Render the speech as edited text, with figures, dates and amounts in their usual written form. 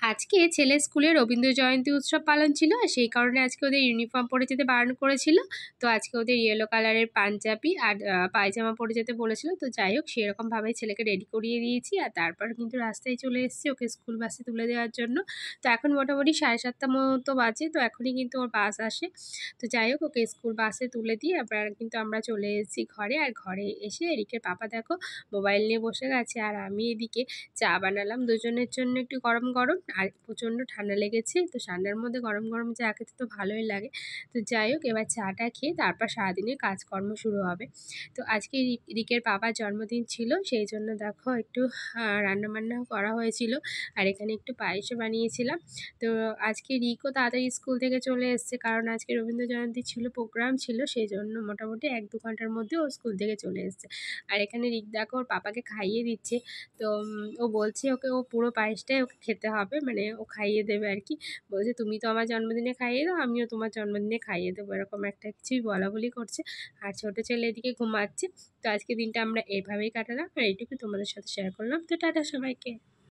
আজকে ছেলের স্কুলে রবীন্দ্র জয়ন্তী উৎসব পালন ছিল, আর সেই কারণে আজকে ওদের ইউনিফর্ম পরে যেতে বারণ করেছিল। তো আজকে ওদের ইয়েলো কালারের পাঞ্জাবি আর পায়জামা পরে যেতে বলেছিল। তো যাই হোক, সেরকমভাবেই ছেলেকে রেডি করিয়ে দিয়েছি, আর তারপর কিন্তু রাস্তায় চলে এসেছি ওকে স্কুল বাসে তুলে দেওয়ার জন্য। তো এখন মোটামুটি 7:30 মতো বাজে, তো এখনই কিন্তু ওর বাস আসে। তো যাই হোক, ওকে স্কুল বাসে তুলে দিয়ে আবার কিন্তু আমরা চলে এসেছি ঘরে। আর ঘরে এসে এদিকে পাপা দেখো মোবাইল নিয়ে বসে গেছে, আর আমি এদিকে চা বানালাম দুজনের জন্য একটু গরম গরম। আর প্রচণ্ড ঠান্ডা লেগেছে, তো ঠান্ডার মধ্যে গরম গরম চা খেতে তো ভালোই লাগে। তো যাই হোক, এবার চাটা খেয়ে তারপর সারাদিনের কাজকর্ম শুরু হবে। তো আজকে রিকের বাবার জন্মদিন ছিল, সেই জন্য দেখো একটু রান্নাবান্না করা হয়েছিল, আর এখানে একটু পায়েসও বানিয়েছিলাম। তো আজকে রিকও তাড়াতাড়ি স্কুল থেকে চলে এসছে, কারণ আজকে রবীন্দ্র জয়ন্তী ছিল, প্রোগ্রাম ছিল, সেই জন্য মোটামুটি 1-2 ঘন্টার মধ্যে ও স্কুল থেকে চলে এসছে। আর এখানে রিক দেখো ওর পাপাকে খাইয়ে দিচ্ছে। তো ও বলছে ও পুরো পায়েসটাই ওকে খেতে হবে, মানে ও খাইয়ে দেবে আর কি। বলছে তুমি তো আমার জন্মদিনে খাইয়ে দাও, আমিও তোমার জন্মদিনে খাইয়ে দেবো, এরকম একটা কিছুই বলা বলি করছে। আর ছোটো ছেলে এদিকে ঘুমাচ্ছে। তো আজকে দিনটা আমরা এভাবেই কাটালাম, আর এইটুকু তোমাদের সাথে শেয়ার করলাম। তো টাটা সবাইকে।